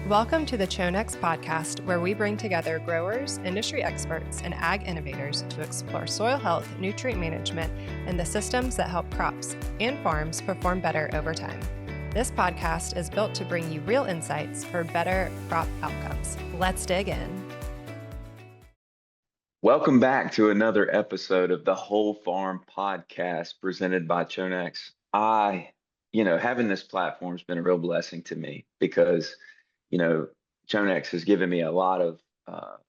Welcome to the CHONEX podcast, where we bring together growers, industry experts, and ag innovators to explore soil health, nutrient management, and the systems that help crops and farms perform better over time. This podcast is built to bring you real insights for better crop outcomes. Let's dig in. Welcome back to another episode of the Whole Farm Podcast presented by CHONEX. Having this platform has been a real blessing to me because CHONEX has given me a lot of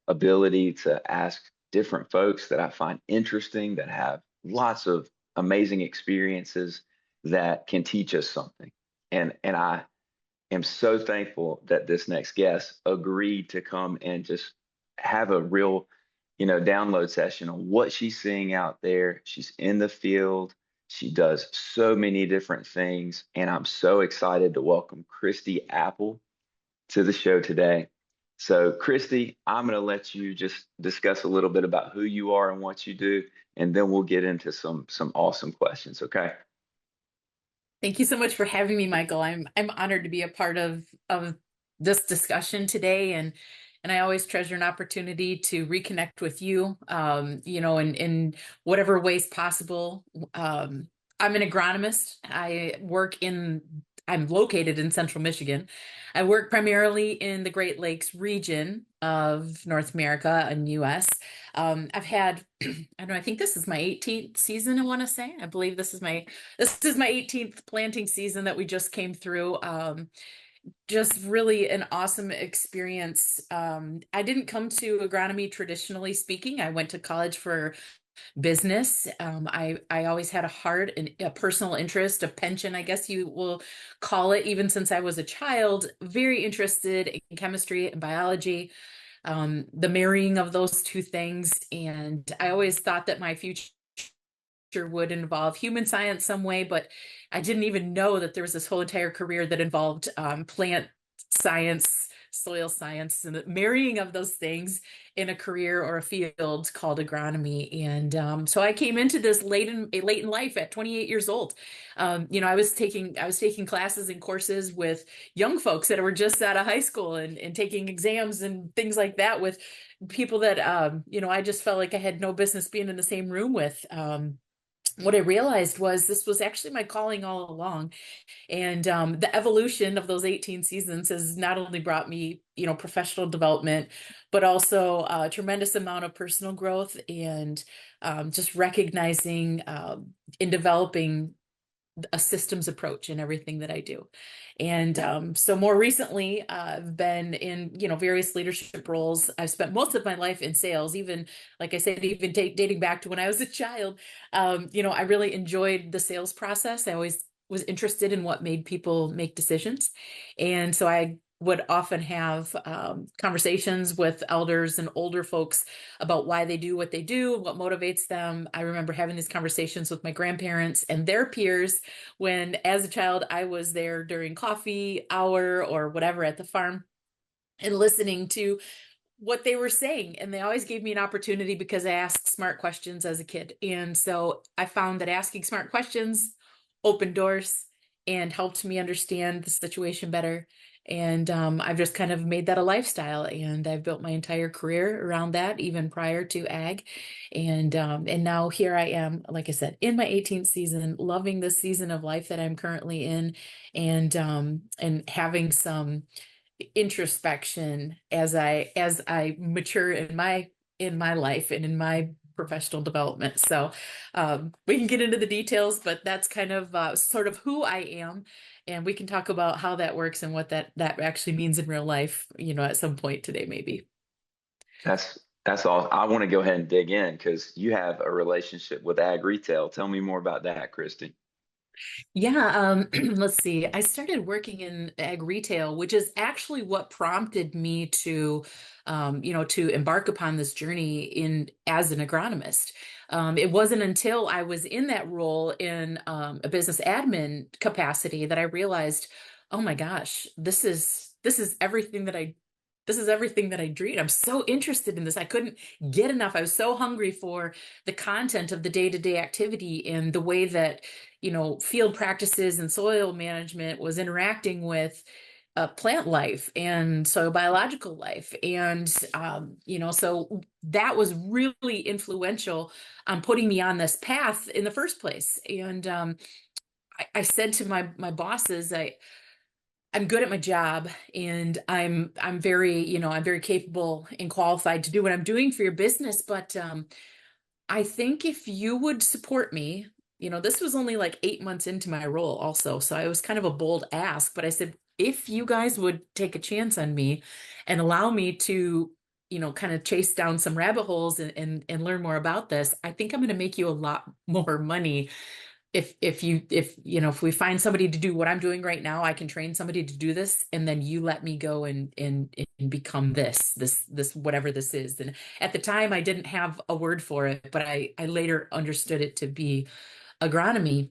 ability to ask different folks that I find interesting, that have lots of amazing experiences that can teach us something. And I am so thankful that this next guest agreed to come and just have a real, download session on what she's seeing out there. She's in the field. She does so many different things. And I'm so excited to welcome Christie Apple to the show today. So Christie, I'm going to let you just discuss a little bit about who you are and what you do, and then we'll get into some awesome questions. Okay. Thank you so much for having me, Michael. I'm honored to be a part of this discussion today, and I always treasure an opportunity to reconnect with you, in whatever ways possible. I'm an agronomist. I'm located in central Michigan. I work primarily in the Great Lakes region of North America and US. I've had, I think this is my 18th season, I want to say. I believe this is my 18th planting season that we just came through. Just really an awesome experience. I didn't come to agronomy traditionally speaking. I went to college for business. I always had a heart and a personal interest, a penchant, I guess you will call it, even since I was a child, very interested in chemistry and biology, the marrying of those two things. And I always thought that my future would involve human science some way, but I didn't even know that there was this whole entire career that involved plant science, soil science, and the marrying of those things in a career or a field called agronomy. And so I came into this late in life at 28 years old. I was taking classes and courses with young folks that were just out of high school and taking exams and things like that with people that I just felt like I had no business being in the same room with. What I realized was this was actually my calling all along. And the evolution of those 18 seasons has not only brought me, professional development, but also a tremendous amount of personal growth and just recognizing in developing a systems approach in everything that I do. And so more recently, I've been in, various leadership roles. I've spent most of my life in sales, even, like I said, even dating back to when I was a child. I really enjoyed the sales process. I always was interested in what made people make decisions. And so I would often have conversations with elders and older folks about why they do what they do, what motivates them. I remember having these conversations with my grandparents and their peers when, as a child, I was there during coffee hour or whatever at the farm and listening to what they were saying. And they always gave me an opportunity because I asked smart questions as a kid. And so I found that asking smart questions opened doors and helped me understand the situation better. And I've just kind of made that a lifestyle, and I've built my entire career around that, even prior to ag. And now here I am, like I said, in my 18th season, loving this season of life that I'm currently in, and having some introspection as I mature in my life and in my professional development. So we can get into the details, but that's kind of sort of who I am. And we can talk about how that works and what that actually means in real life, at some point today, maybe. That's all. I want to go ahead and dig in because you have a relationship with ag retail. Tell me more about that, Christie. Yeah, let's see. I started working in ag retail, which is actually what prompted me to, to embark upon this journey as an agronomist. It wasn't until I was in that role in a business admin capacity that I realized, oh my gosh, this is everything that I dreamed. I'm so interested in this. I couldn't get enough. I was so hungry for the content of the day-to-day activity and the way that, field practices and soil management was interacting with plant life and soil biological life. And, so that was really influential on putting me on this path in the first place. And I said to my bosses, I'm good at my job, and I'm very, I'm very capable and qualified to do what I'm doing for your business. But I think if you would support me, this was only like 8 months into my role also. So I was kind of a bold ask, but I said, if you guys would take a chance on me and allow me to, kind of chase down some rabbit holes and learn more about this, I think I'm going to make you a lot more money. If we find somebody to do what I'm doing right now, I can train somebody to do this, and then you let me go and become this whatever this is. And at the time I didn't have a word for it, but I later understood it to be agronomy.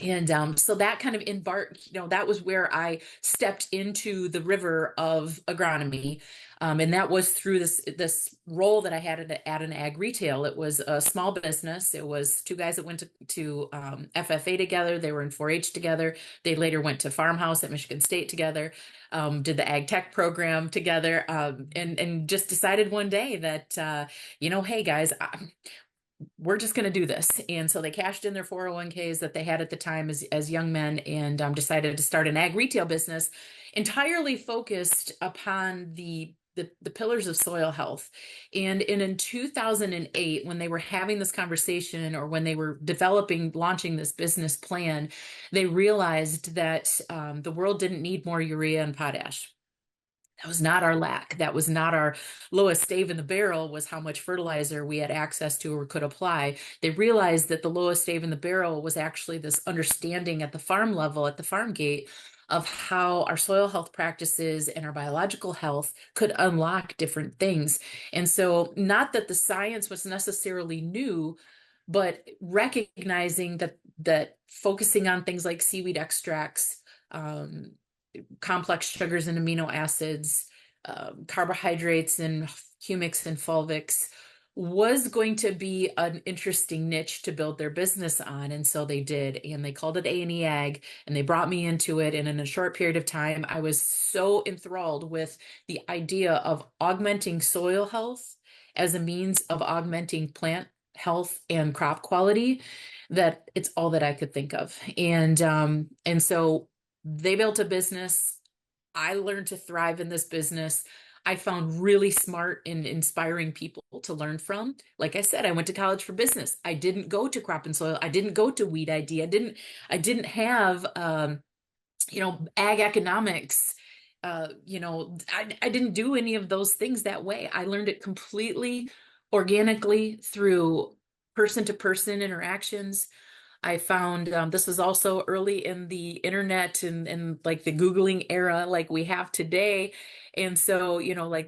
And so that kind of embarked, that was where I stepped into the river of agronomy. And that was through this role that I had at an ag retail. It was a small business. It was two guys that went to FFA together. They were in 4-H together. They later went to Farmhouse at Michigan State together, did the ag tech program together, and just decided one day that, hey guys, we're just going to do this. And so they cashed in their 401ks that they had at the time as young men, and decided to start an ag retail business entirely focused upon the pillars of soil health. And in 2008, when they were having this conversation, or when they were launching this business plan, they realized that the world didn't need more urea and potash. That was not our lack. That was not our lowest stave in the barrel, was how much fertilizer we had access to or could apply. They realized that the lowest stave in the barrel was actually this understanding at the farm level, at the farm gate, of how our soil health practices and our biological health could unlock different things. And so, not that the science was necessarily new, but recognizing that focusing on things like seaweed extracts, complex sugars and amino acids, carbohydrates and humics and fulvics was going to be an interesting niche to build their business on. And so they did, and they called it A&E Ag, and they brought me into it. And in a short period of time, I was so enthralled with the idea of augmenting soil health as a means of augmenting plant health and crop quality, that it's all that I could think of. And so they built a business. I learned to thrive in this business. I found really smart and inspiring people to learn from. Like I said, I went to college for business. I didn't go to crop and soil. I didn't go to weed ID. I didn't have, ag economics. I didn't do any of those things that way. I learned it completely organically through person to person interactions. I found this was also early in the internet and like the Googling era like we have today. And so,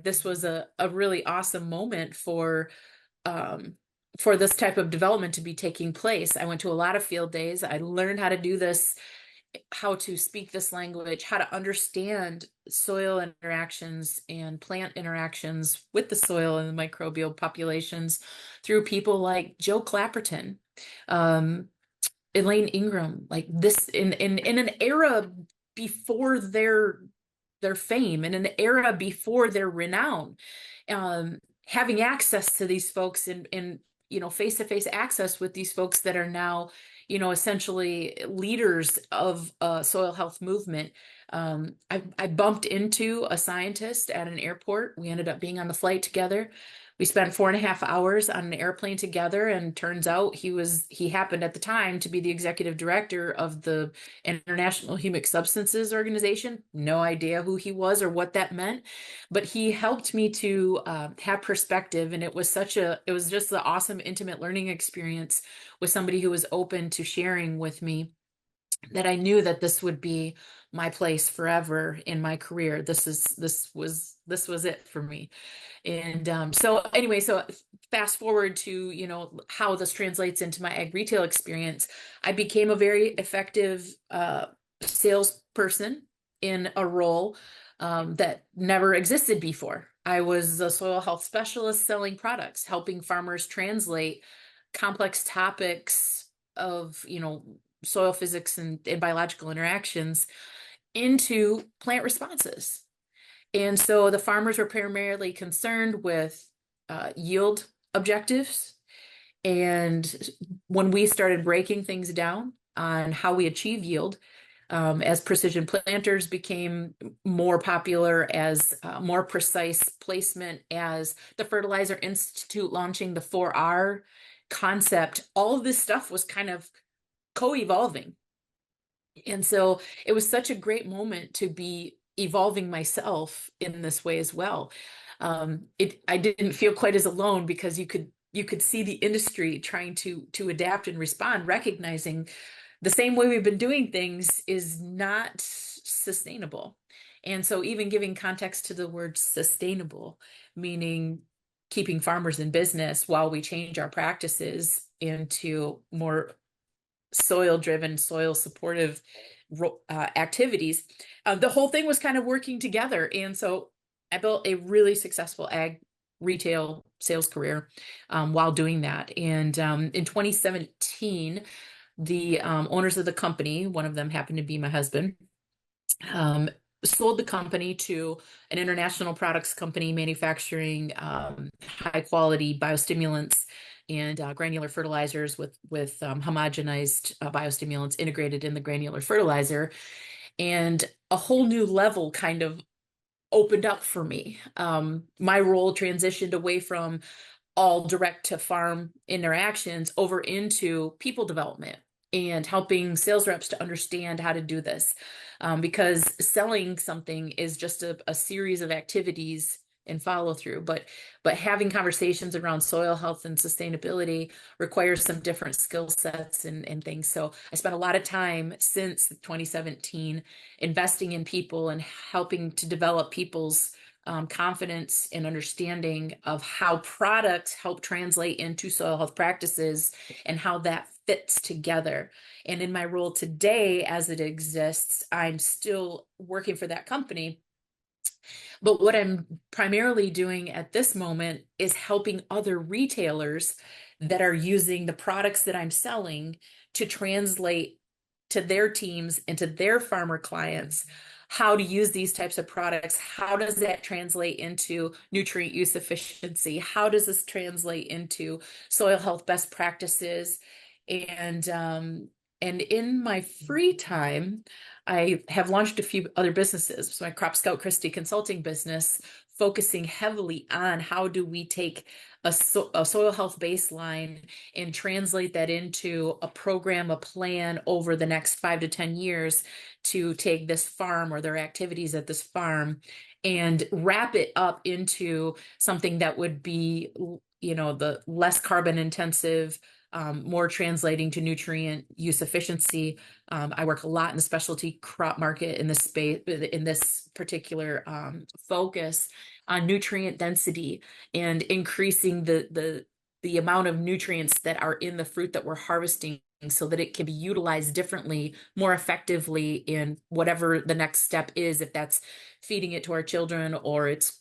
this was a really awesome moment for this type of development to be taking place. I went to a lot of field days. I learned how to do this, how to speak this language, how to understand soil interactions and plant interactions with the soil and the microbial populations through people like Joe Clapperton, Elaine Ingram, like this in an era before their fame, in an era before their renown, having access to these folks and face-to-face access with these folks that are now essentially leaders of soil health movement. I bumped into a scientist at an airport. We ended up being on the flight together. We spent 4.5 hours on an airplane together, and turns out he happened at the time to be the executive director of the International Humic Substances Organization. No idea who he was or what that meant, but he helped me to have perspective. And it was just the awesome, intimate learning experience with somebody who was open to sharing with me, that I knew that this would be my place forever in my career. This was it for me. And so anyway, so fast forward to, how this translates into my ag retail experience. I became a very effective salesperson in a role that never existed before. I was a soil health specialist selling products, helping farmers translate complex topics of, soil physics and biological interactions into plant responses. And so the farmers were primarily concerned with yield objectives. And when we started breaking things down on how we achieve yield, as precision planters became more popular, as more precise placement, as the Fertilizer Institute launching the 4R concept, all of this stuff was kind of co-evolving. And so it was such a great moment to be evolving myself in this way as well. I didn't feel quite as alone, because you could see the industry trying to adapt and respond, recognizing the same way we've been doing things is not sustainable. And so even giving context to the word sustainable, meaning keeping farmers in business while we change our practices into more soil-driven, soil-supportive activities, the whole thing was kind of working together. And so I built a really successful ag retail sales career while doing that. And in 2017, the owners of the company, one of them happened to be my husband, sold the company to an international products company manufacturing high quality biostimulants and granular fertilizers with homogenized biostimulants integrated in the granular fertilizer. And a whole new level kind of opened up for me. My role transitioned away from all direct to farm interactions over into people development and helping sales reps to understand how to do this. Because selling something is just a series of activities and follow through, but having conversations around soil health and sustainability requires some different skill sets and things. So I spent a lot of time since 2017 investing in people and helping to develop people's confidence and understanding of how products help translate into soil health practices and how that fits together. And in my role today, as it exists, I'm still working for that company. But what I'm primarily doing at this moment is helping other retailers that are using the products that I'm selling to translate to their teams and to their farmer clients how to use these types of products. How does that translate into nutrient use efficiency? How does this translate into soil health best practices? And in my free time, I have launched a few other businesses. So my Crop Scout Christie consulting business, focusing heavily on how do we take a soil health baseline and translate that into a program, a plan over the next 5 to 10 years to take this farm or their activities at this farm and wrap it up into something that would be, the less carbon intensive, more translating to nutrient use efficiency. I work a lot in the specialty crop market in this space, in this particular focus on nutrient density and increasing the amount of nutrients that are in the fruit that we're harvesting so that it can be utilized differently, more effectively in whatever the next step is, if that's feeding it to our children or it's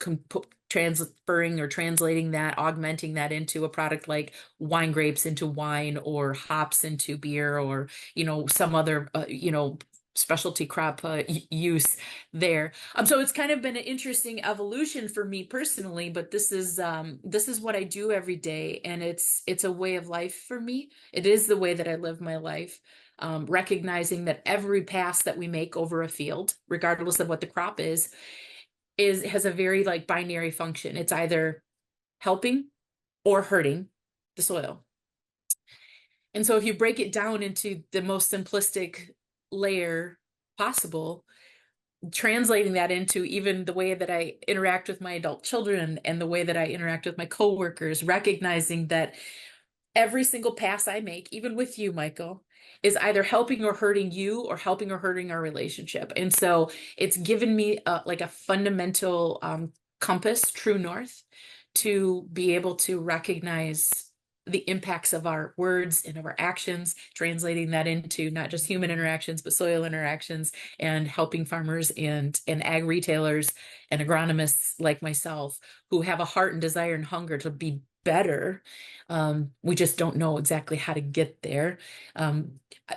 transferring or translating that, augmenting that into a product like wine grapes into wine or hops into beer or, some other, specialty crop use there. So it's kind of been an interesting evolution for me personally, but this is what I do every day. And it's a way of life for me. It is the way that I live my life. Recognizing that every pass that we make over a field, regardless of what the crop is has a very binary function. It's either helping or hurting the soil. And so if you break it down into the most simplistic layer possible, translating that into even the way that I interact with my adult children and the way that I interact with my coworkers, recognizing that every single pass I make, even with you, Michael, is either helping or hurting you or helping or hurting our relationship. And so it's given me a fundamental compass, true north, to be able to recognize the impacts of our words and of our actions, translating that into not just human interactions, but soil interactions, and helping farmers and ag retailers and agronomists like myself who have a heart and desire and hunger to be better. We just don't know exactly how to get there.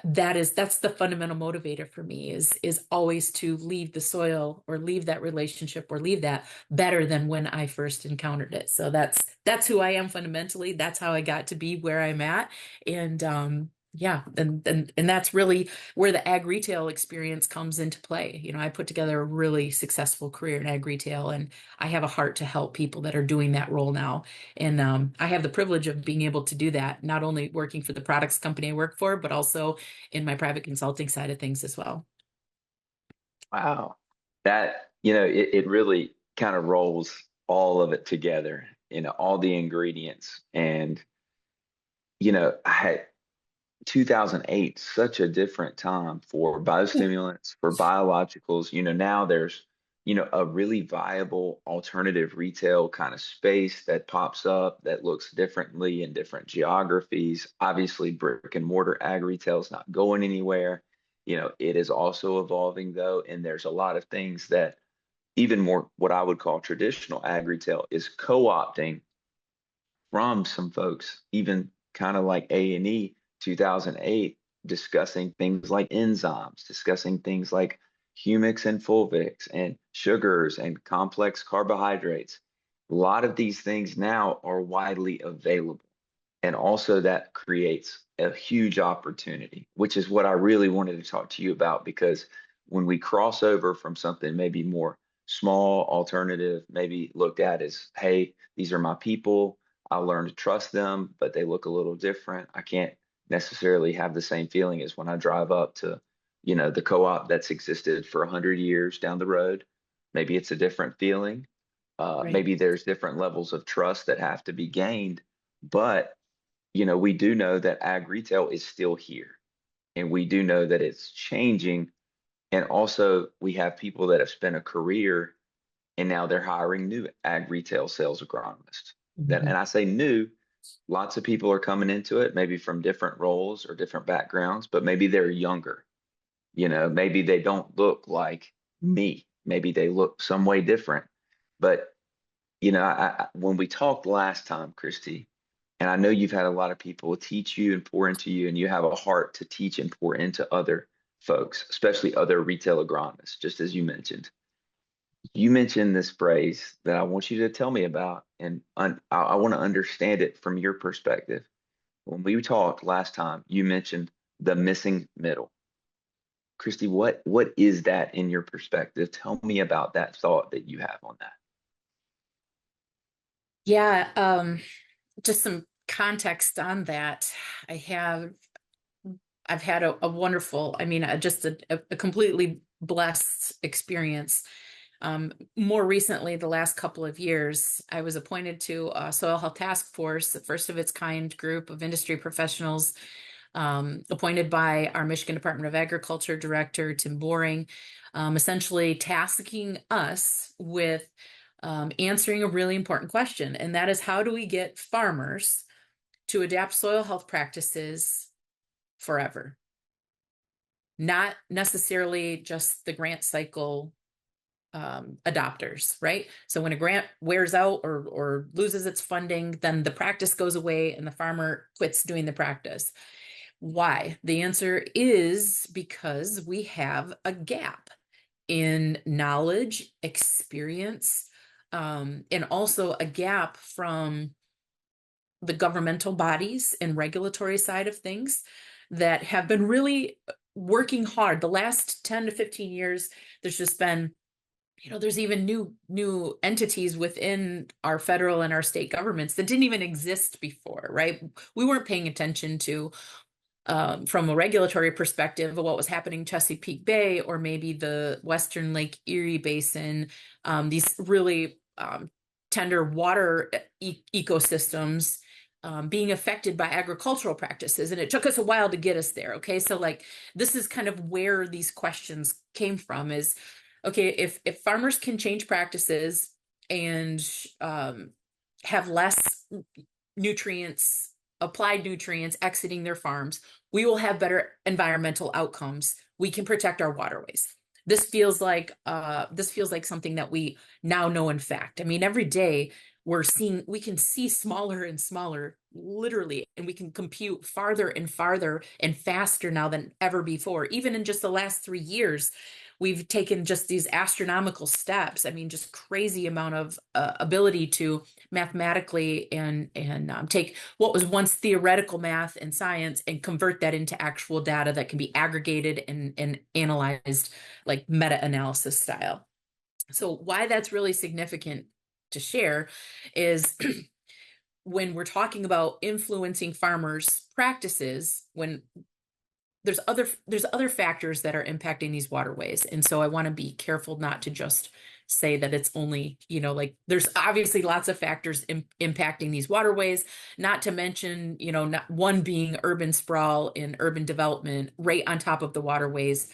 That's the fundamental motivator for me is always to leave the soil or leave that relationship or leave that better than when I first encountered it. So that's who I am fundamentally. That's how I got to be where I'm at. And yeah, and that's really where the ag retail experience comes into play. You know, I put together a really successful career in ag retail, and I have a heart to help people that are doing that role now. And I have the privilege of being able to do that, not only working for the products company I work for, but also in my private consulting side of things as well. Wow. That, it really kind of rolls all of it together, all the ingredients. And, I had 2008, such a different time for biostimulants, for biologicals. Now there's, a really viable alternative retail kind of space that pops up that looks differently in different geographies. Obviously, brick and mortar ag retail is not going anywhere. It is also evolving though, and there's a lot of things that even more what I would call traditional ag retail is co-opting from some folks, even kind of like A&E 2008, discussing things like enzymes, discussing things like humics and fulvics and sugars and complex carbohydrates. A lot of these things now are widely available. And also that creates a huge opportunity, which is what I really wanted to talk to you about, because when we cross over from something maybe more small, alternative, maybe looked at as, hey, these are my people, I learn to trust them, but they look a little different. I can't necessarily have the same feeling as when I drive up to, the co-op that's existed for 100 years down the road. Maybe it's a different feeling. Right. Maybe there's different levels of trust that have to be gained, but we do know that ag retail is still here, and we do know that it's changing. And also, we have people that have spent a career and now they're hiring new ag retail sales agronomists. Mhm. And I say new, lots of people are coming into it, maybe from different roles or different backgrounds, but maybe they're younger. Maybe they don't look like me. Maybe they look some way different. But, when we talked last time, Christie, and I know you've had a lot of people teach you and pour into you, and you have a heart to teach and pour into other folks, especially other retail agronomists, just as you mentioned. You mentioned this phrase that I want you to tell me about, and I want to understand it from your perspective. When we talked last time, you mentioned the missing middle. Christie, what is that in your perspective? Tell me about that thought that you have on that. Yeah, just some context on that. I have I've had a wonderful, I mean, just a completely blessed experience. More recently, the last couple of years, I was appointed to a soil health task force, the first of its kind group of industry professionals, appointed by our Michigan Department of Agriculture Director, Tim Boring, essentially tasking us with answering a really important question. And that is, how do we get farmers to adapt soil health practices forever? Not necessarily just the grant cycle adopters, right? So when a grant wears out or loses its funding, then the practice goes away and the farmer quits doing the practice. Why? The answer is because we have a gap in knowledge, experience, and also a gap from the governmental bodies and regulatory side of things that have been really working hard. The last 10 to 15 years, there's just been, there's even new entities within our federal and our state governments that didn't even exist before, right? We weren't paying attention to, from a regulatory perspective, of what was happening in Chesapeake Bay or maybe the Western Lake Erie Basin, these really tender water ecosystems being affected by agricultural practices. And it took us a while to get us there. Okay. So this is kind of where these questions came from is, okay, if farmers can change practices and have less nutrients, applied nutrients exiting their farms, we will have better environmental outcomes. We can protect our waterways. this feels like something that we now know in fact. I mean, every day we can see smaller and smaller, literally, and we can compute farther and farther and faster now than ever before. Even in just the last 3 years, we've taken just these astronomical steps. I mean, just crazy amount of ability to mathematically and take what was once theoretical math and science and convert that into actual data that can be aggregated and analyzed like meta-analysis style. So why that's really significant to share is when we're talking about influencing farmers' practices, when there's other factors that are impacting these waterways. And so I want to be careful not to just say that it's only, like there's obviously lots of factors impacting these waterways, not to mention, not one being urban sprawl and urban development right on top of the waterways.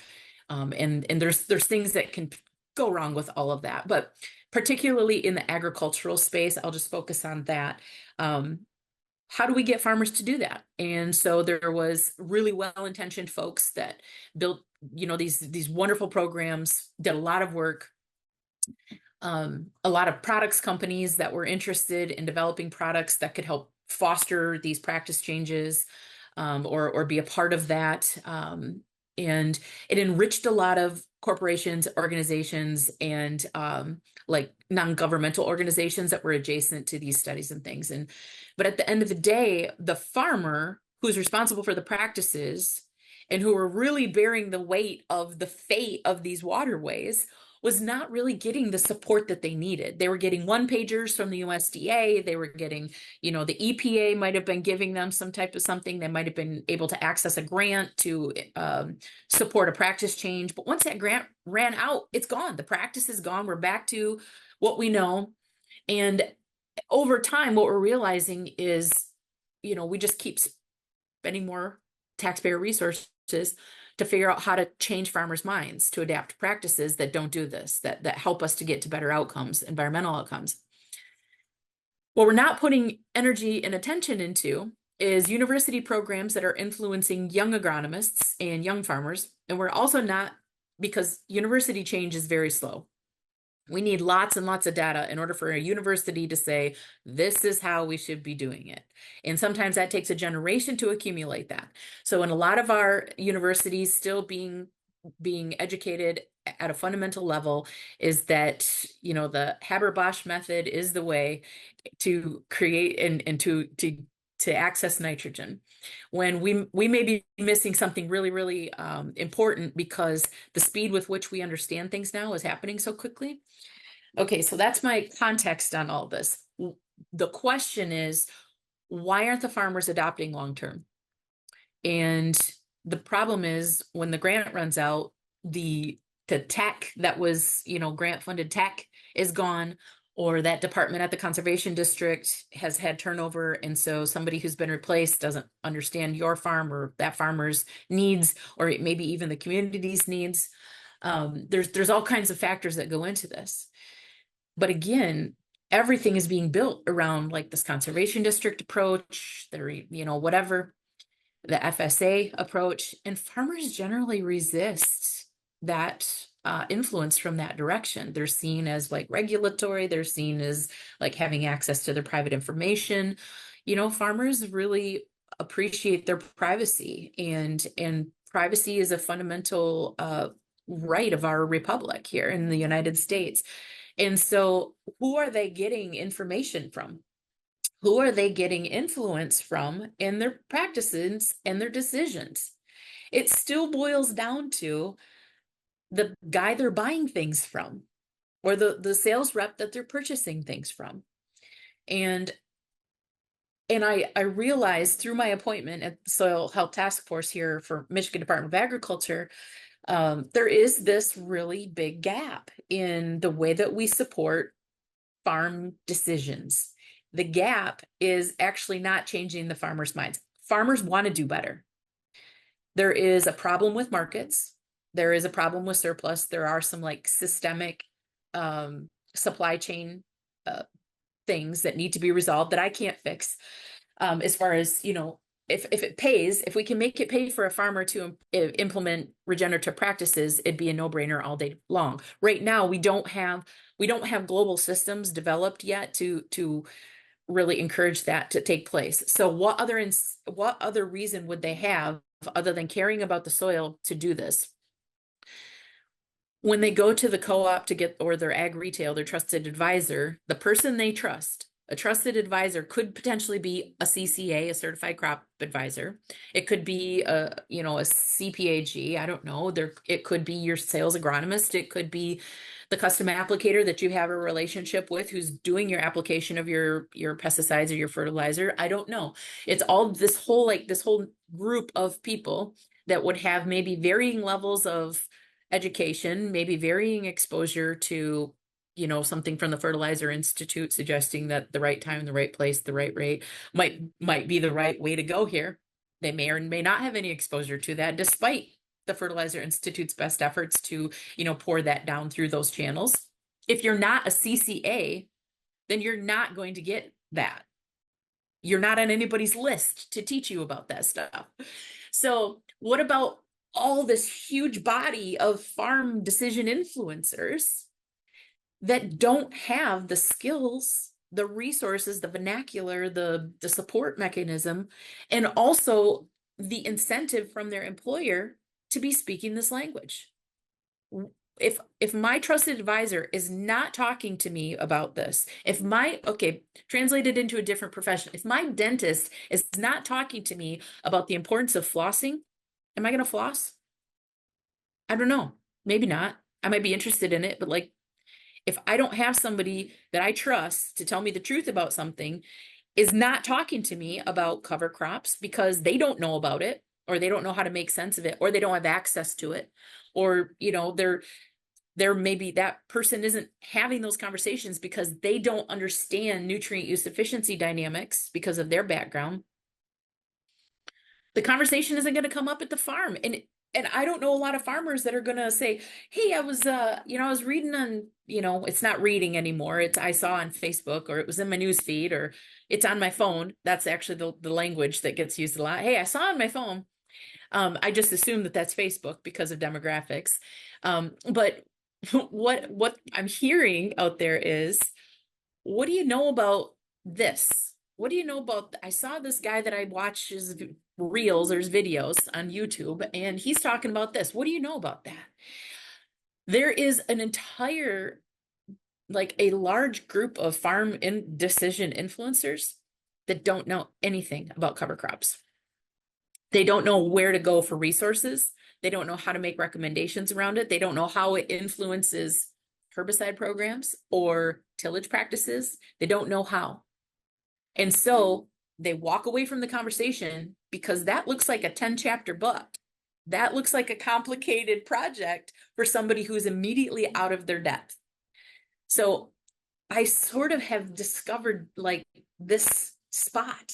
And there's things that can go wrong with all of that, but particularly in the agricultural space, I'll just focus on that. How do we get farmers to do that? And so there was really well-intentioned folks that built, these wonderful programs, did a lot of work. A lot of products companies that were interested in developing products that could help foster these practice changes, or be a part of that. And it enriched a lot of corporations, organizations, and like non-governmental organizations that were adjacent to these studies and things. But at the end of the day, the farmer who's responsible for the practices and who were really bearing the weight of the fate of these waterways was not really getting the support that they needed. They were getting one-pagers from the USDA. They were getting, the EPA might have been giving them some type of something. They might have been able to access a grant to support a practice change. But once that grant ran out, it's gone. The practice is gone. We're back to what we know. And over time, what we're realizing is, we just keep spending more taxpayer resources to figure out how to change farmers' minds to adapt practices that don't do this, that help us to get to better outcomes, environmental outcomes. What we're not putting energy and attention into is university programs that are influencing young agronomists and young farmers. And we're also not, because university change is very slow. We need lots and lots of data in order for a university to say, this is how we should be doing it. And sometimes that takes a generation to accumulate that. So in a lot of our universities still being educated at a fundamental level is that, the Haber-Bosch method is the way to create and to access nitrogen, when we may be missing something really, really important because the speed with which we understand things now is happening so quickly. Okay, so that's my context on all this. The question is, why aren't the farmers adopting long-term? And the problem is when the grant runs out, the tech that was, grant-funded tech is gone, or that department at the conservation district has had turnover. And so somebody who's been replaced doesn't understand your farm or that farmer's needs, or maybe even the community's needs. There's all kinds of factors that go into this. But again, everything is being built around like this conservation district approach, whatever, the FSA approach, and farmers generally resist that influence from that direction. They're seen as like regulatory, they're seen as like having access to their private information. Farmers really appreciate their privacy, and privacy is a fundamental right of our republic here in the United States. And so who are they getting information from? Who are they getting influence from in their practices and their decisions? It still boils down to the guy they're buying things from, or the sales rep that they're purchasing things from. And I realized through my appointment at the Soil Health Task Force here for Michigan Department of Agriculture, there is this really big gap in the way that we support farm decisions. The gap is actually not changing the farmers' minds. Farmers want to do better. There is a problem with markets. There is a problem with surplus. There are some like systemic supply chain things that need to be resolved that I can't fix. As far as, if it pays, if we can make it pay for a farmer to implement regenerative practices, it'd be a no-brainer all day long. Right now, we don't have global systems developed yet to really encourage that to take place. So what other reason would they have other than caring about the soil to do this? When they go to the co-op to get, or their ag retail, their trusted advisor, the person they trust, a trusted advisor could potentially be a CCA, a certified crop advisor. It could be a CPAG. I don't know. It could be your sales agronomist. It could be the custom applicator that you have a relationship with, who's doing your application of your pesticides or your fertilizer. I don't know. It's all this whole group of people that would have maybe varying levels of education, maybe varying exposure to, something from the Fertilizer Institute suggesting that the right time, the right place, the right rate might be the right way to go here. They may or may not have any exposure to that, despite the Fertilizer Institute's best efforts to, pour that down through those channels. If you're not a CCA, then you're not going to get that. You're not on anybody's list to teach you about that stuff. So what about all this huge body of farm decision influencers that don't have the skills, the resources, the vernacular, the support mechanism, and also the incentive from their employer to be speaking this language? If my trusted advisor is not talking to me about this, translated into a different profession, if my dentist is not talking to me about the importance of flossing, am I going to floss? I don't know. Maybe not. I might be interested in it, but if I don't have somebody that I trust to tell me the truth about something, is not talking to me about cover crops because they don't know about it, or they don't know how to make sense of it, or they don't have access to it, or, they're maybe that person isn't having those conversations because they don't understand nutrient use efficiency dynamics because of their background, the conversation isn't going to come up at the farm. And I don't know a lot of farmers that are going to say, hey, I was reading on, it's not reading anymore. I saw on Facebook, or it was in my news feed, or it's on my phone. That's actually the language that gets used a lot. Hey, I saw on my phone. I just assume that that's Facebook because of demographics. But what I'm hearing out there is, what do you know about this? What do you know about, I saw this guy that I watch his reels or his videos on YouTube, and he's talking about this. What do you know about that? There is an entire, a large group of farm decision influencers that don't know anything about cover crops. They don't know where to go for resources. They don't know how to make recommendations around it. They don't know how it influences herbicide programs or tillage practices. They don't know how. And so they walk away from the conversation because that looks like a 10-chapter book. That looks like a complicated project for somebody who's immediately out of their depth. So I sort of have discovered this spot,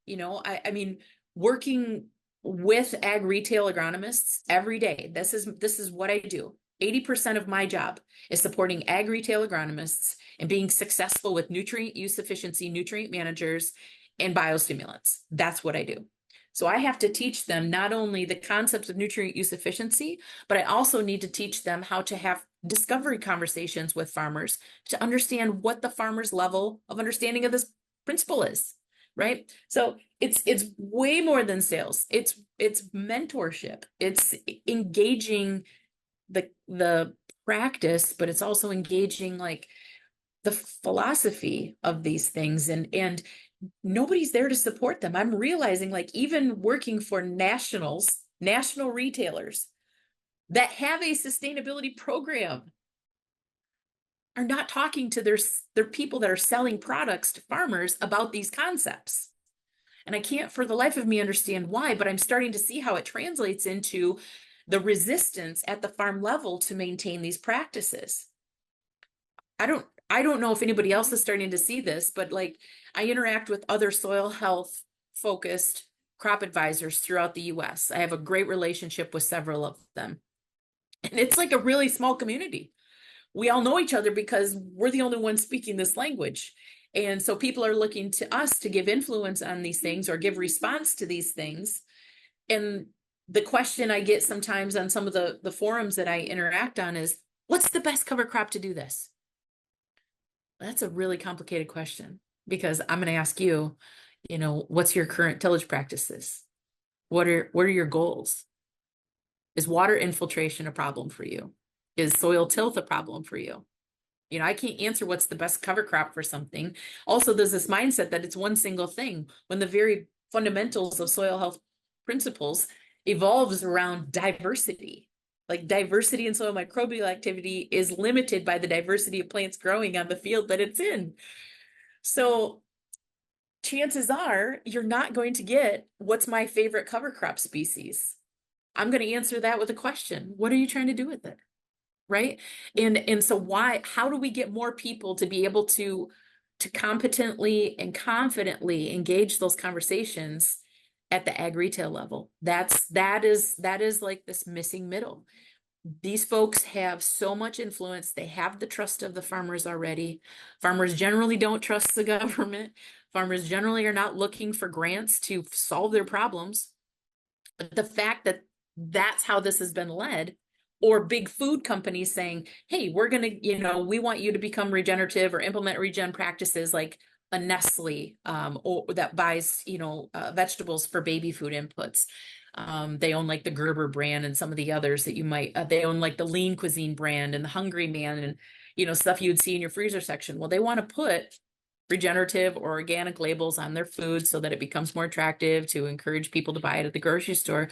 I mean, working with ag retail agronomists every day. This is what I do. 80% of my job is supporting ag retail agronomists and being successful with nutrient use efficiency, nutrient managers, and biostimulants. That's what I do. So I have to teach them not only the concepts of nutrient use efficiency, but I also need to teach them how to have discovery conversations with farmers to understand what the farmer's level of understanding of this principle is, right? So it's way more than sales. It's mentorship. It's engaging the practice, but it's also engaging the philosophy of these things, and nobody's there to support them. I'm realizing even working for national retailers that have a sustainability program are not talking to their people that are selling products to farmers about these concepts. And I can't for the life of me understand why, but I'm starting to see how it translates into the resistance at the farm level to maintain these practices. I don't know if anybody else is starting to see this, but I interact with other soil health focused crop advisors throughout the US. I have a great relationship with several of them. And it's a really small community. We all know each other because we're the only ones speaking this language. And so people are looking to us to give influence on these things or give response to these things. And the question I get sometimes on some of the forums that I interact on is, what's the best cover crop to do this? That's a really complicated question, because I'm going to ask you, what's your current tillage practices? What are your goals? Is water infiltration a problem for you? Is soil tilth a problem for you? I can't answer what's the best cover crop for something. Also, there's this mindset that it's one single thing, when the very fundamentals of soil health principles evolves around diversity. Like, diversity in soil microbial activity is limited by the diversity of plants growing on the field that it's in. So chances are you're not going to get, what's my favorite cover crop species? I'm going to answer that with a question. What are you trying to do with it? Right. And so how do we get more people to be able to competently and confidently engage those conversations at the ag retail level? That is like this missing middle. These folks have so much influence. They have the trust of the farmers already. Farmers generally don't trust the government. Farmers generally are not looking for grants to solve their problems. But the fact that that's how this has been led, or big food companies saying, hey, we're going to, we want you to become regenerative or implement regen practices, like a Nestle, or that buys, vegetables for baby food inputs. They own like the Gerber brand and some of the others that you might, they own like the Lean Cuisine brand and the Hungry Man and, stuff you'd see in your freezer section. Well, they want to put regenerative or organic labels on their food so that it becomes more attractive to encourage people to buy it at the grocery store.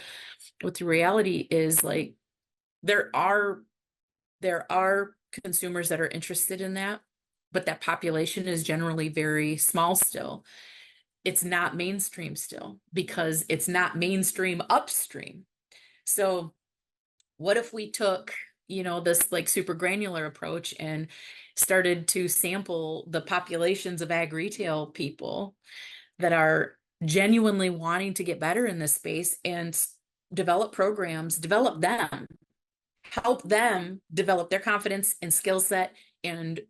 What the reality is, like, there are consumers that are interested in that, but that population is generally very small still. It's not mainstream still, because it's not mainstream upstream. So what if we took, this like super granular approach and started to sample the populations of ag retail people that are genuinely wanting to get better in this space, and develop programs, develop them, help them develop their confidence and skill set and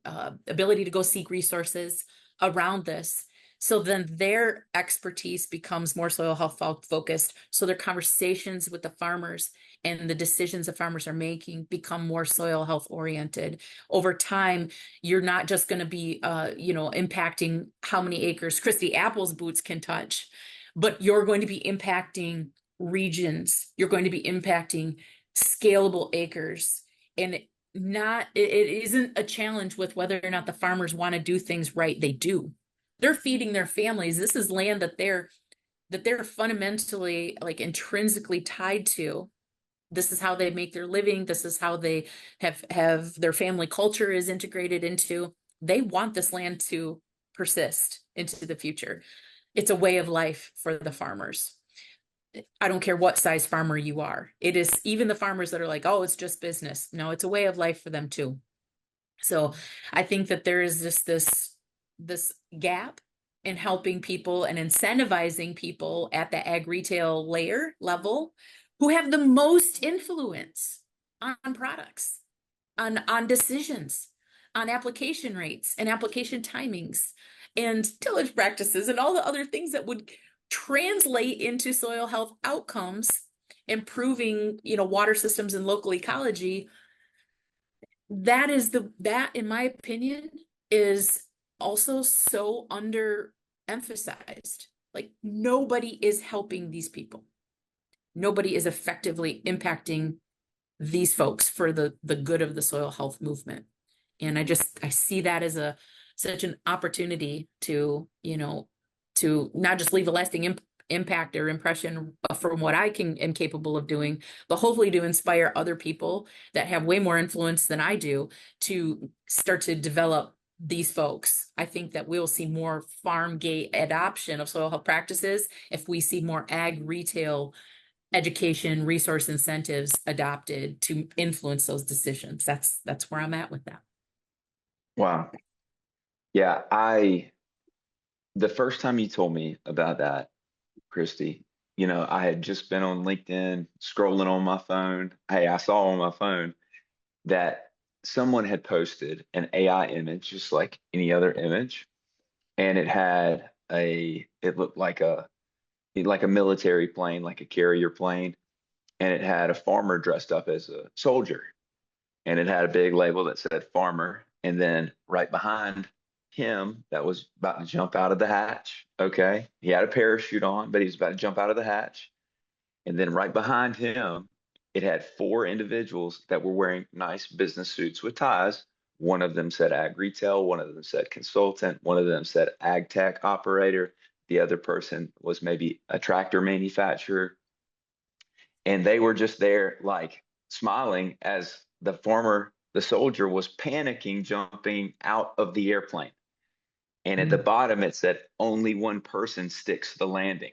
ability to go seek resources around this. So then their expertise becomes more soil health focused. So their conversations with the farmers and the decisions the farmers are making become more soil health oriented. Over time, you're not just going to be, impacting how many acres Christie Apple's boots can touch, but you're going to be impacting regions. You're going to be impacting scalable acres. And it isn't a challenge with whether or not the farmers want to do things right. They do. They're feeding their families. This is land that they're fundamentally, like, intrinsically tied to. This is how they make their living. This is how they have their family culture is integrated into. They want this land to persist into the future. It's a way of life for the farmers. I don't care what size farmer you are. It is, even the farmers that are like, oh, it's just business. No, it's a way of life for them too. So I think that there is just this gap in helping people and incentivizing people at the ag retail layer level who have the most influence on products, on decisions, on application rates and application timings and tillage practices and all the other things that would translate into soil health outcomes, improving, water systems and local ecology. That in my opinion, is also so underemphasized. Like, nobody is helping these people. Nobody is effectively impacting these folks for the good of the soil health movement. And I see that as such an opportunity to, to not just leave a lasting impact or impression from what I am capable of doing, but hopefully to inspire other people that have way more influence than I do to start to develop these folks. I think that we'll see more farm gate adoption of soil health practices if we see more ag retail education, resource incentives adopted to influence those decisions. That's where I'm at with that. Wow. Yeah, the first time you told me about that, Christie, I had just been on LinkedIn scrolling on my phone. Hey, I saw on my phone that someone had posted an AI image, just like any other image, and it looked like a military plane, like a carrier plane, and it had a farmer dressed up as a soldier, and it had a big label that said farmer, and then right behind him that was about to jump out of the hatch. Okay, he had a parachute on, but he was about to jump out of the hatch. And then right behind him, it had four individuals that were wearing nice business suits with ties. One of them said ag retail, one of them said consultant, one of them said ag tech operator. The other person was maybe a tractor manufacturer. And they were just there, like smiling as the soldier was panicking, jumping out of the airplane. And at the bottom, it said, only one person sticks the landing.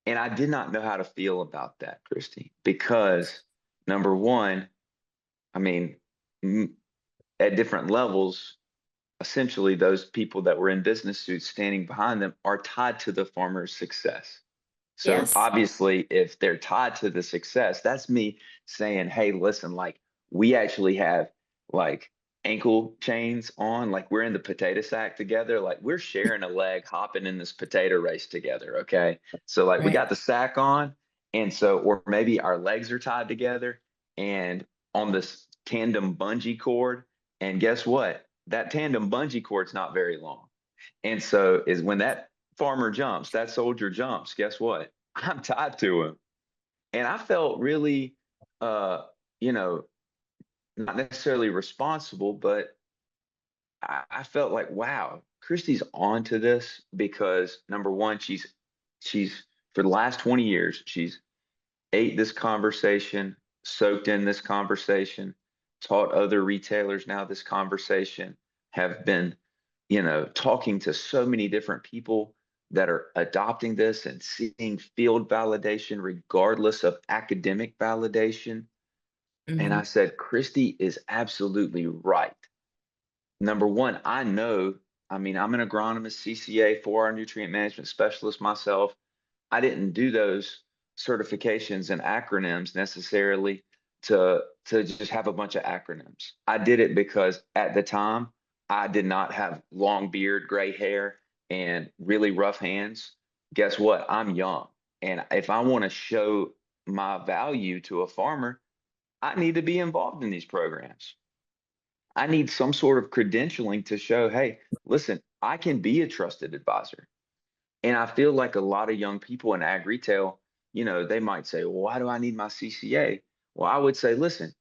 And I did not know how to feel about that, Christy, because number one, I mean, at different levels, essentially those people that were in business suits standing behind them are tied to the farmer's success. So Yes. obviously, if they're tied to the success, that's me saying, hey, listen, like we actually have like ankle chains on, like we're in the potato sack together, like we're sharing a leg hopping in this potato race together. Okay. So like we Right. got the sack on, and so, or maybe our legs are tied together and on this tandem bungee cord. And guess what? That tandem bungee cord's not very long. And so is when that farmer jumps, that soldier jumps, guess what? I'm tied to him. And I felt really, uh, you know, not necessarily responsible, but I felt like, wow, Christie's on to this because number one, she's for the last 20 years, she's ate this conversation, soaked in this conversation, taught other retailers now this conversation, have been, talking to so many different people that are adopting this and seeing field validation regardless of academic validation. And I Hmm. said, Christie is absolutely right. Number one, I mean, I'm an agronomist, CCA, 4R nutrient management specialist myself. I didn't do those certifications and acronyms necessarily to just have a bunch of acronyms. I did it because at the time I did not have long beard, gray hair, and really rough hands. Guess what? I'm young. And if I want to show my value to a farmer, I need to be involved in these programs. I need some sort of credentialing to show, hey, listen, I can be a trusted advisor. And I feel like a lot of young people in ag retail, they might say, well, why do I need my CCA? Well, I would say, listen,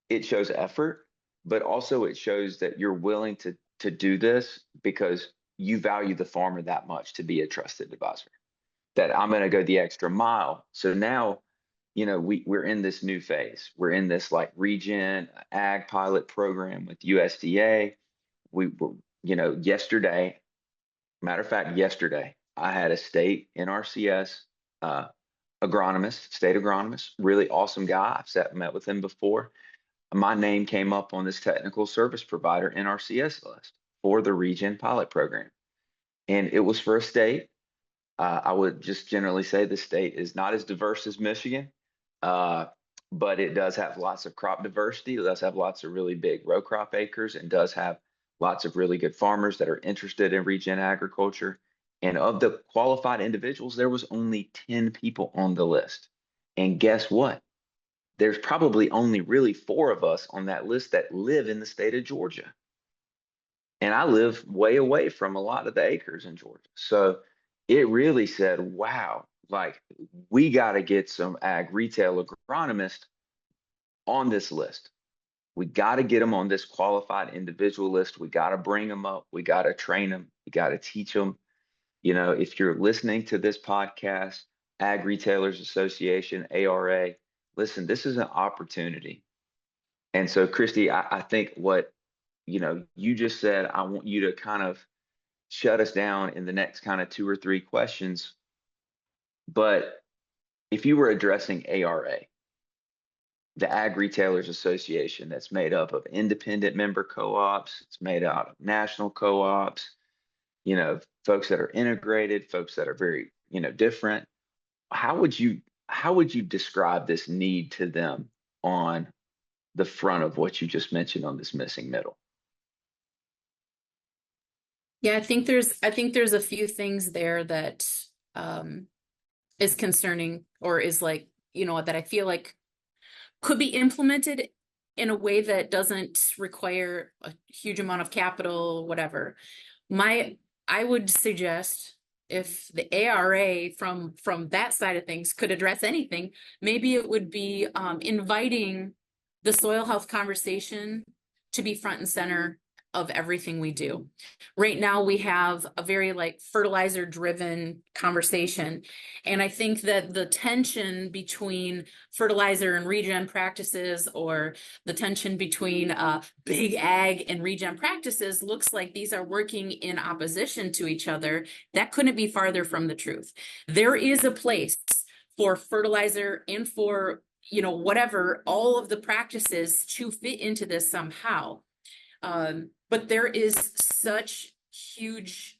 it shows effort, but also it shows that you're willing to do this because you value the farmer that much to be a trusted advisor. That I'm going to go the extra mile. So now, we're in this new phase. We're in this like regen ag pilot program with USDA. We were, yesterday, matter of fact, yesterday, I had a state NRCS uh, state agronomist, really awesome guy. Met with him before. My name came up on this technical service provider NRCS list for the Regen pilot program. And it was for a state. I would just generally say the state is not as diverse as Michigan, uh, but it does have lots of crop diversity. It does have lots of really big row crop acres and does have lots of really good farmers that are interested in regen agriculture. And of the qualified individuals, there was only 10 people on the list. And guess what? There's probably only really four of us on that list that live in the state of Georgia. And I live way away from a lot of the acres in Georgia. So it really said, wow, like we got to get some ag retail agronomists on this list. We got to get them on this qualified individual list. We got to bring them up. We got to train them. We got to teach them. If you're listening to this podcast, Ag Retailers Association, ARA, listen, this is an opportunity. And so, Christy, I think what you just said, I want you to kind of shut us down in the next kind of two or three questions. But if you were addressing ARA, the Ag Retailers Association, that's made up of independent member co-ops, it's made out of national co-ops, folks that are integrated, folks that are very, different. How would you describe this need to them on the front of what you just mentioned on this missing middle? Yeah, I think there's a few things there that is concerning, or is like, that I feel like could be implemented in a way that doesn't require a huge amount of capital, whatever. My, I would suggest, if the ARA from that side of things could address anything, maybe it would be inviting the soil health conversation to be front and center of everything we do. Right now, we have a very like fertilizer driven conversation. And I think that the tension between fertilizer and regen practices, or the tension between big ag and regen practices, looks like these are working in opposition to each other. That couldn't be farther from the truth. There is a place for fertilizer and for, whatever, all of the practices to fit into this somehow. But there is such huge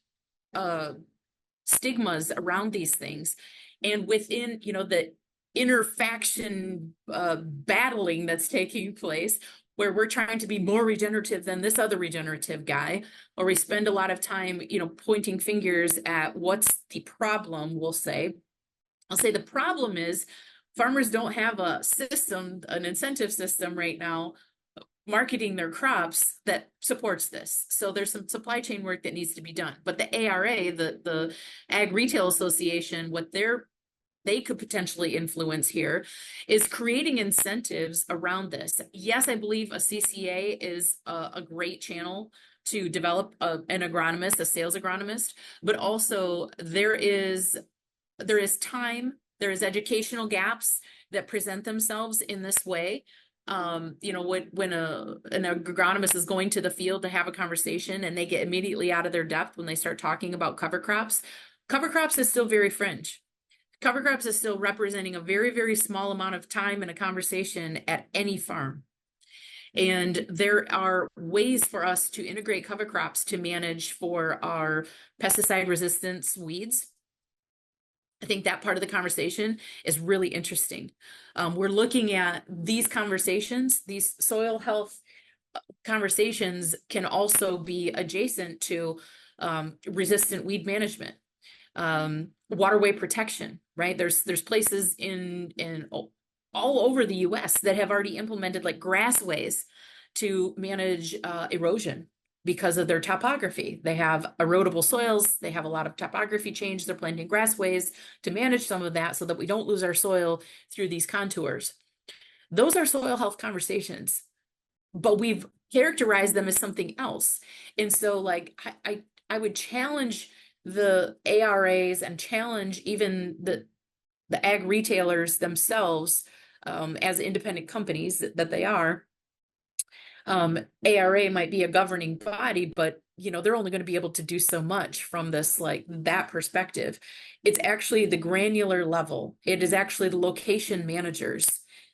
stigmas around these things. And within, the inner faction battling that's taking place, where we're trying to be more regenerative than this other regenerative guy, or we spend a lot of time, pointing fingers at what's the problem, I'll say the problem is farmers don't have a system, an incentive system right now, marketing their crops that supports this. So there's some supply chain work that needs to be done. But the ARA, the Ag Retail Association, what they could potentially influence here is creating incentives around this. Yes, I believe a CCA is a great channel to develop an agronomist, a sales agronomist, but also there is time, there is educational gaps that present themselves in this way. When an agronomist is going to the field to have a conversation and they get immediately out of their depth when they start talking about cover crops is still very fringe. Cover crops is still representing a very, very small amount of time in a conversation at any farm. And there are ways for us to integrate cover crops to manage for our pesticide resistance weeds. I think that part of the conversation is really interesting. We're looking at these conversations, these soil health conversations can also be adjacent to resistant weed management, waterway protection, right? There's places in all over the US that have already implemented like grassways to manage erosion because of their topography. They have erodible soils, they have a lot of topography change, they're planting grassways to manage some of that so that we don't lose our soil through these contours. Those are soil health conversations, but we've characterized them as something else. And so like I would challenge the ARAs and challenge even the ag retailers themselves as independent companies that they are. ARA might be a governing body, but they're only going to be able to do so much from this, like that perspective. It's actually the granular level. It is actually the location managers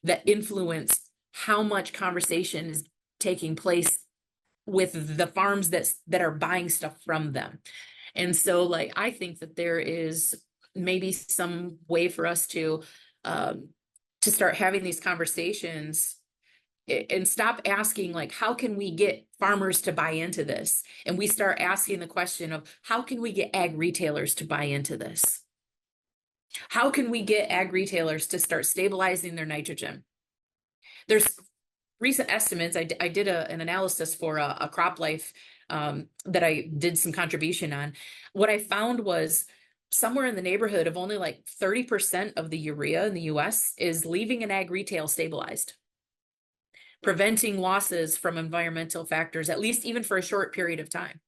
that influence how much conversation is taking place with the farms that are buying stuff from them. And so like, I think that there is maybe some way for us to start having these conversations and stop asking like, how can we get farmers to buy into this? And we start asking the question of, how can we get ag retailers to buy into this? How can we get ag retailers to start stabilizing their nitrogen? There's recent estimates. I did an analysis for a Crop Life that I did some contribution on. What I found was somewhere in the neighborhood of only like 30% of the urea in the US is leaving an ag retail stabilized, preventing losses from environmental factors, at least even for a short period of time.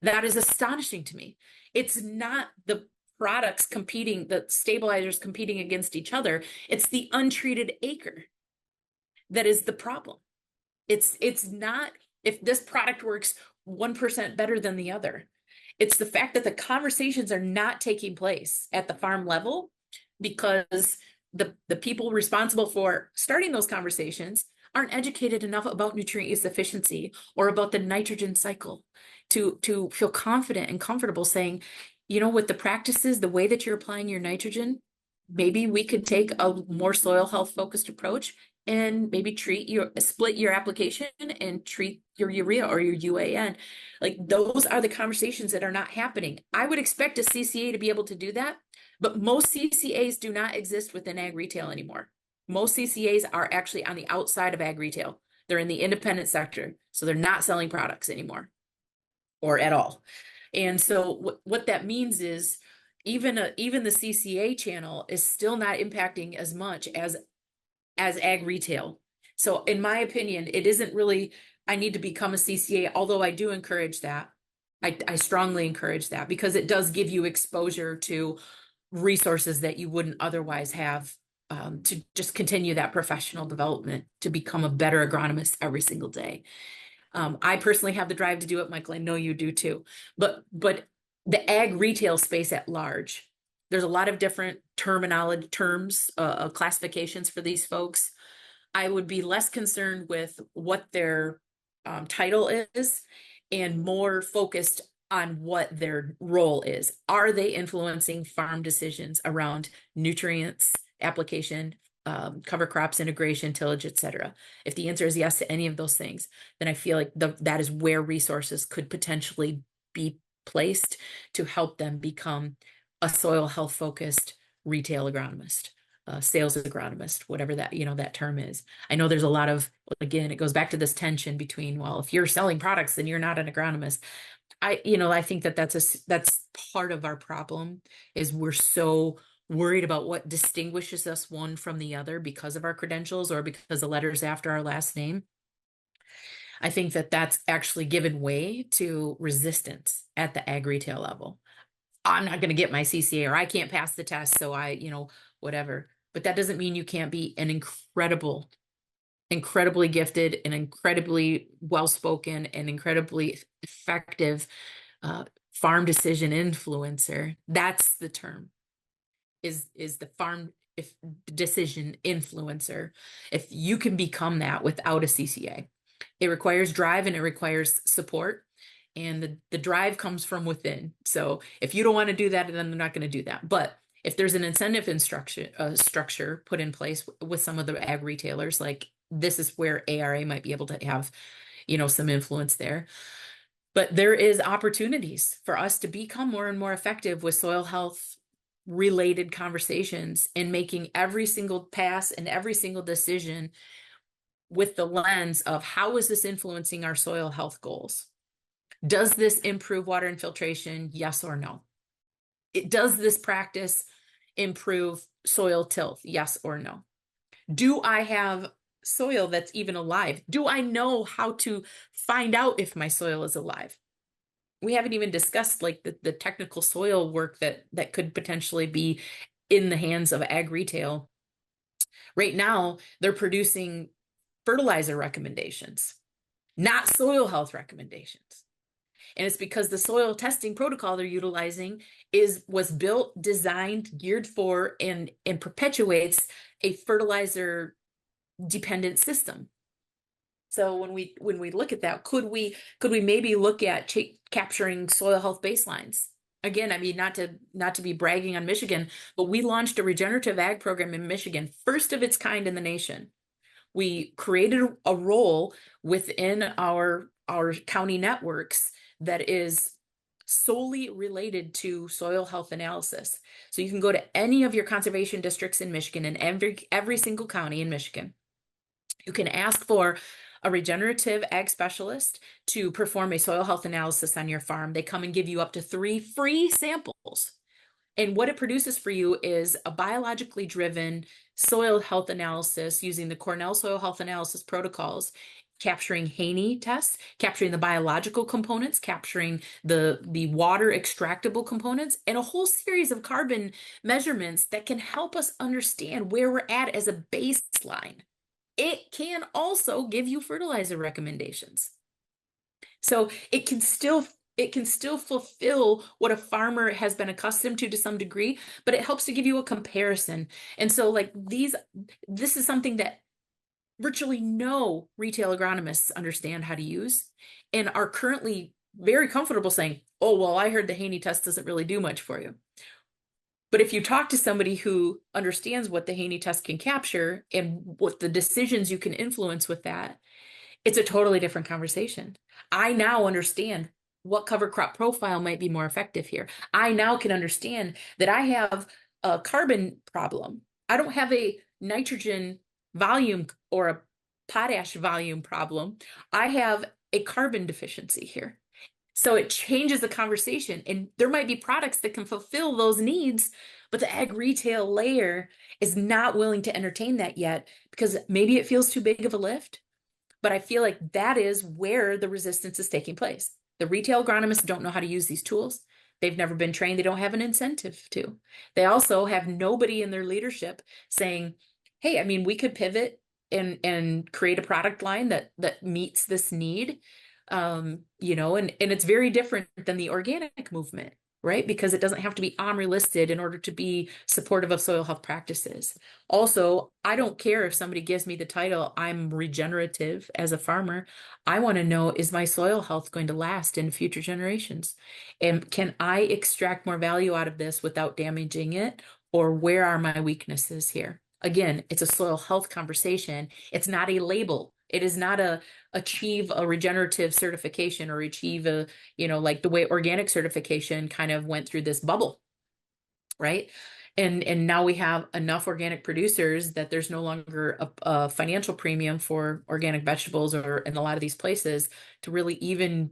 That is astonishing to me. It's not the products competing, the stabilizers competing against each other. It's the untreated acre that is the problem. It's not if this product works 1% better than the other. It's the fact that the conversations are not taking place at the farm level because the people responsible for starting those conversations aren't educated enough about nutrient use efficiency or about the nitrogen cycle to feel confident and comfortable saying, with the practices, the way that you're applying your nitrogen, maybe we could take a more soil health focused approach and maybe split your application and treat your urea or your UAN. Like, those are the conversations that are not happening. I would expect a CCA to be able to do that, but most CCAs do not exist within ag retail anymore. Most CCAs are actually on the outside of ag retail. They're in the independent sector, so they're not selling products anymore or at all. And so what that means is even the CCA channel is still not impacting as much as ag retail. So in my opinion, it isn't really, I need to become a CCA, although I do encourage that. I strongly encourage that, because it does give you exposure to resources that you wouldn't otherwise have, to just continue that professional development, to become a better agronomist every single day. I personally have the drive to do it, Michael. I know you do too. But the ag retail space at large, there's a lot of different terms, classifications for these folks. I would be less concerned with what their title is and more focused on what their role is. Are they influencing farm decisions around nutrients application, cover crops integration, tillage, etc.? If the answer is yes to any of those things, then I feel like that is where resources could potentially be placed to help them become a soil health focused retail agronomist, sales agronomist, whatever that term is. I know there's a lot of, again, it goes back to this tension between, well, if you're selling products, then you're not an agronomist. I think that's part of our problem, is we're so worried about what distinguishes us one from the other because of our credentials or because the letters after our last name. I think that's actually given way to resistance at the ag retail level. I'm not going to get my CCA, or I can't pass the test, so whatever. But that doesn't mean you can't be an incredibly gifted and incredibly well-spoken and incredibly effective farm decision influencer. That's the term, is the farm decision influencer. If you can become that without a CCA, it requires drive and it requires support. And the drive comes from within. So if you don't want to do that, then they're not going to do that. But if there's an incentive structure put in place with some of the ag retailers, like this is where ARA might be able to have, some influence there. But there is opportunities for us to become more and more effective with soil health related conversations, and making every single pass and every single decision with the lens of, how is this influencing our soil health goals? Does this improve water infiltration? Yes or no? Does this practice improve soil tilth? Yes or no? Do I have soil that's even alive? Do I know how to find out if my soil is alive? We haven't even discussed like the technical soil work that could potentially be in the hands of ag retail. Right now, they're producing fertilizer recommendations, not soil health recommendations. And it's because the soil testing protocol they're utilizing was built, designed, geared for, and perpetuates a fertilizer dependent system. So when we look at that, could we maybe look at capturing soil health baselines? Again, I mean, not to be bragging on Michigan, but we launched a regenerative ag program in Michigan, first of its kind in the nation. We created a role within our county networks that is solely related to soil health analysis. So you can go to any of your conservation districts in Michigan, and every single county in Michigan. You can ask for a regenerative ag specialist to perform a soil health analysis on your farm. They come and give you up to 3 free samples. And what it produces for you is a biologically driven soil health analysis using the Cornell soil health analysis protocols, capturing Haney tests, capturing the biological components, capturing the water extractable components, and a whole series of carbon measurements that can help us understand where we're at as a baseline. It can also give you fertilizer recommendations. So it can still fulfill what a farmer has been accustomed to some degree, but it helps to give you a comparison. And so like this is something that virtually no retail agronomists understand how to use and are currently very comfortable saying, oh, well, I heard the Haney test doesn't really do much for you. But if you talk to somebody who understands what the Haney test can capture and what the decisions you can influence with that, it's a totally different conversation. I now understand what cover crop profile might be more effective here. I now can understand that I have a carbon problem. I don't have a nitrogen volume or a potash volume problem. I have a carbon deficiency here. So it changes the conversation, and there might be products that can fulfill those needs, but the ag retail layer is not willing to entertain that yet because maybe it feels too big of a lift. But I feel like that is where the resistance is taking place. The retail agronomists don't know how to use these tools. They've never been trained. They don't have an incentive to. They also have nobody in their leadership saying, hey, I mean, we could pivot and create a product line that meets this need. You know, and it's very different than the organic movement, right? Because it doesn't have to be OMRI listed in order to be supportive of soil health practices. Also, I don't care if somebody gives me the title, I'm regenerative as a farmer. I want to know, is my soil health going to last in future generations? And can I extract more value out of this without damaging it? Or where are my weaknesses here? Again, it's a soil health conversation. It's not a label. It is not a achieve a regenerative certification or achieve a, you know, like the way organic certification kind of went through this bubble, right? And now we have enough organic producers that there's no longer a financial premium for organic vegetables or in a lot of these places to really even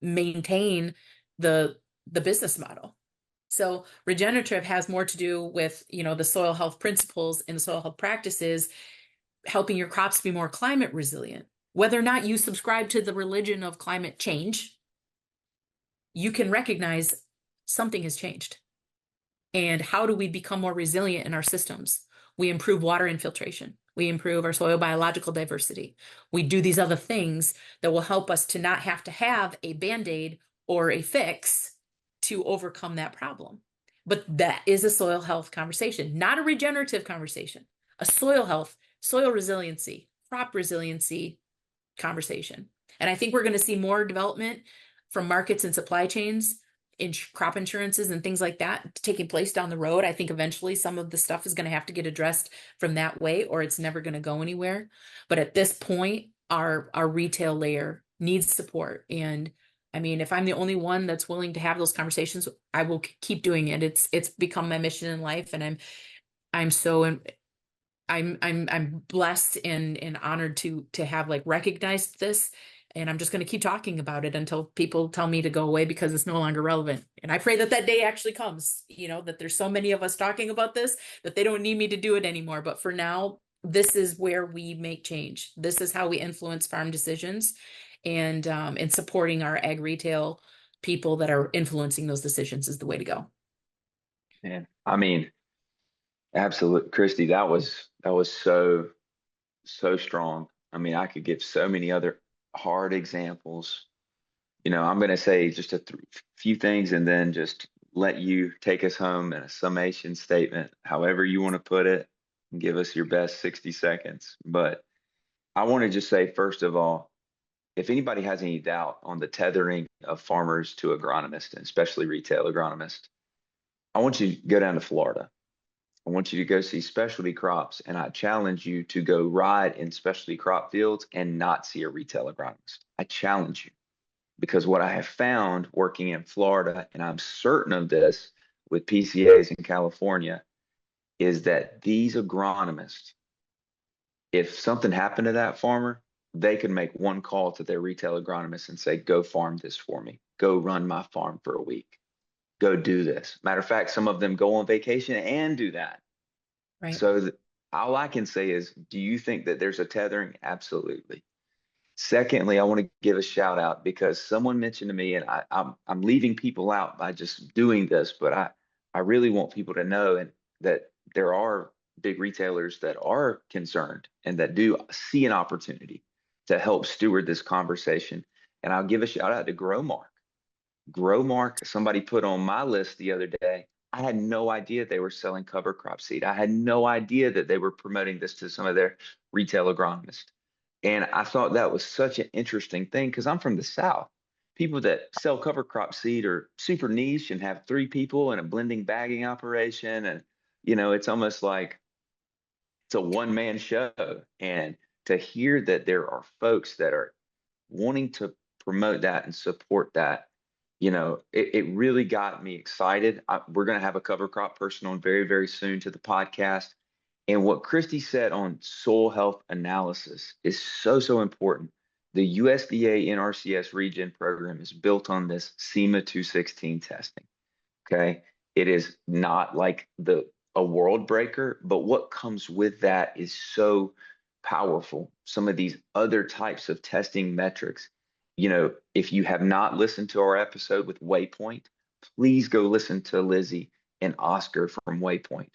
maintain the business model. So regenerative has more to do with, you know, the soil health principles and the soil health practices, helping your crops be more climate resilient. Whether or not you subscribe to the religion of climate change, you can recognize something has changed. And how do we become more resilient in our systems? We improve water infiltration. We improve our soil biological diversity. We do these other things that will help us to not have to have a Band-Aid or a fix to overcome that problem. But that is a soil health conversation, not a regenerative conversation, a soil health, soil resiliency, crop resiliency conversation. And I think we're going to see more development from markets and supply chains in crop insurances and things like that taking place down the road. I think eventually some of the stuff is going to have to get addressed from that way, or it's never going to go anywhere. But at this point, our retail layer needs support. And I mean, if I'm the only one that's willing to have those conversations, I will keep doing it. It's become my mission in life, and I'm blessed and honored to have like recognized this. And I'm just going to keep talking about it until people tell me to go away because it's no longer relevant. And I pray that that day actually comes, you know, that there's so many of us talking about this that they don't need me to do it anymore. But for now, this is where we make change. This is how we influence farm decisions, and supporting our ag retail people that are influencing those decisions is the way to go. Man, I mean, absolutely, Christie, that was so strong. I mean, I could give so many other hard examples. You know, I'm going to say just a few things and then just let you take us home in a summation statement, however you want to put it, and give us your best 60 seconds. But I want to just say, first of all, if anybody has any doubt on the tethering of farmers to agronomists, and especially retail agronomists, I want you to go down to Florida. I want you to go see specialty crops, and I challenge you to go ride in specialty crop fields and not see a retail agronomist. I challenge you, because what I have found working in Florida, and I'm certain of this with PCAs in California, is that these agronomists, if something happened to that farmer, they could make one call to their retail agronomist and say, go farm this for me. Go run my farm for a week. Go do this. Matter of fact, some of them go on vacation and do that. Right. So all I can say is, do you think that there's a tethering? Absolutely. Secondly, I want to give a shout out because someone mentioned to me, and I'm leaving people out by just doing this, but I really want people to know that there are big retailers that are concerned and that do see an opportunity to help steward this conversation. And I'll give a shout out to Growmark. Growmark, somebody put on my list the other day. I had no idea they were selling cover crop seed. I had no idea that they were promoting this to some of their retail agronomists. And I thought that was such an interesting thing because I'm from the South. people that sell cover crop seed are super niche and have 3 people and a blending bagging operation. And, it's almost like it's a one-man show. And to hear that there are folks that are wanting to promote that and support that, it really got me excited. We're going to have a cover crop person on very, very soon to the podcast. And what Christie said on soil health analysis is so, so important. The USDA NRCS region program is built on this SEMA 216 testing. Okay. It is not like a world breaker, but what comes with that is so powerful. Some of these other types of testing metrics, if you have not listened to our episode with Waypoint, please go listen to Lizzie and Oscar from Waypoint.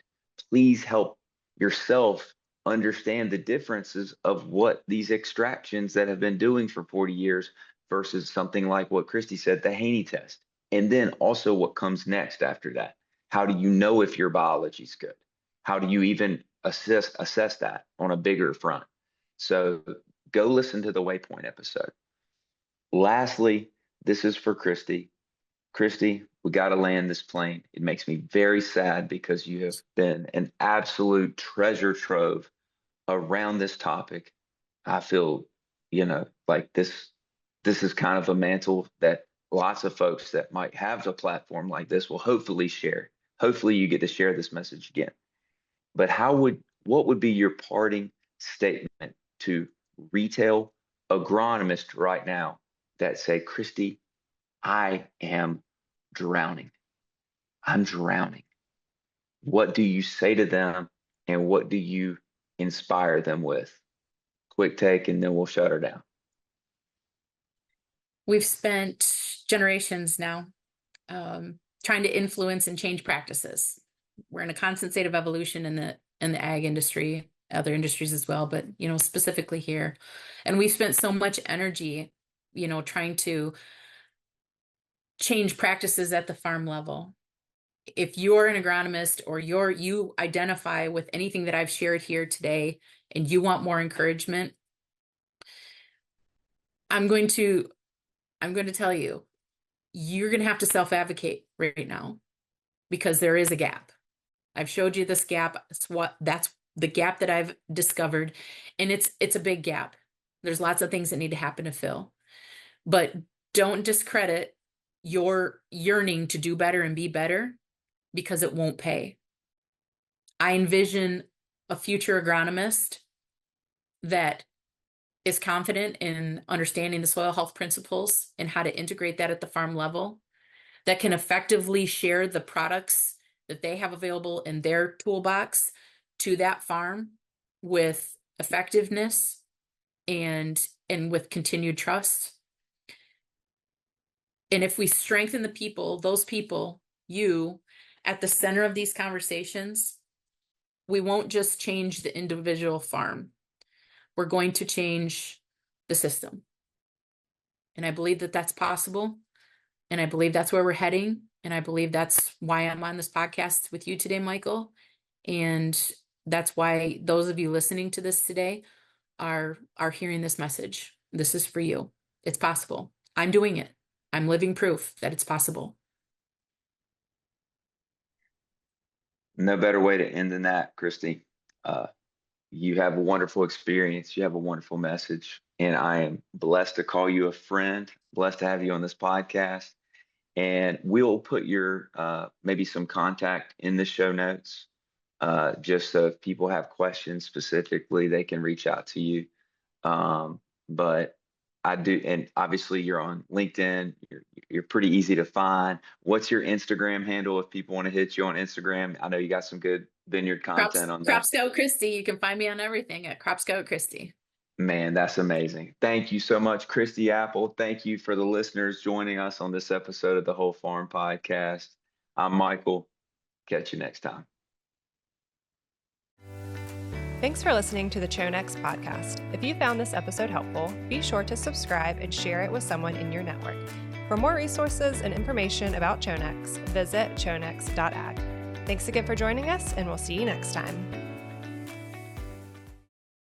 Please help yourself understand the differences of what these extractions that have been doing for 40 years versus something like what Christie said, the Haney test. And then also what comes next after that. How do you know if your biology is good? How do you even assess that on a bigger front? So go listen to the Waypoint episode. Lastly, this is for Christie. Christie, we got to land this plane. It makes me very sad because you have been an absolute treasure trove around this topic. I feel, like this is kind of a mantle that lots of folks that might have a platform like this will hopefully share. Hopefully you get to share this message again. But what would be your parting statement to retail agronomists right now that say, Christie, I am drowning. I'm drowning. What do you say to them and what do you inspire them with? Quick take and then we'll shut her down. We've spent generations now trying to influence and change practices. We're in a constant state of evolution in the ag industry, other industries as well, but specifically here. And we've spent so much energy, trying to change practices at the farm level. If you're an agronomist or you identify with anything that I've shared here today and you want more encouragement, I'm going to tell you, you're going to have to self-advocate right now because there is a gap. I've showed you this gap. That's the gap that I've discovered. And it's a big gap. There's lots of things that need to happen to fill, but don't discredit your yearning to do better and be better because it won't pay. I envision a future agronomist that is confident in understanding the soil health principles and how to integrate that at the farm level, that can effectively share the products that they have available in their toolbox to that farm with effectiveness and with continued trust. And if we strengthen the people, those people, you, at the center of these conversations, we won't just change the individual farm. We're going to change the system. And I believe that that's possible. And I believe that's where we're heading. And I believe that's why I'm on this podcast with you today, Michael. And that's why those of you listening to this today are hearing this message. This is for you. It's possible. I'm doing it. I'm living proof that it's possible. No better way to end than that, Christie. You have a wonderful experience. You have a wonderful message. And I am blessed to call you a friend, blessed to have you on this podcast. And we'll put your maybe some contact in the show notes, just so if people have questions specifically, they can reach out to you. But I do, and obviously you're on LinkedIn. You're pretty easy to find. What's your Instagram handle if people want to hit you on Instagram? I know you got some good vineyard content on that. Crop Scout Christie. You can find me on everything at Crop Scout Christie. Man, that's amazing. Thank you so much, Christie Apple. Thank you for the listeners joining us on this episode of the Whole Farm Podcast. I'm Michael. Catch you next time. Thanks for listening to the CHONEX podcast. If you found this episode helpful, be sure to subscribe and share it with someone in your network. For more resources and information about CHONEX, visit chonex.ag. Thanks again for joining us, and we'll see you next time.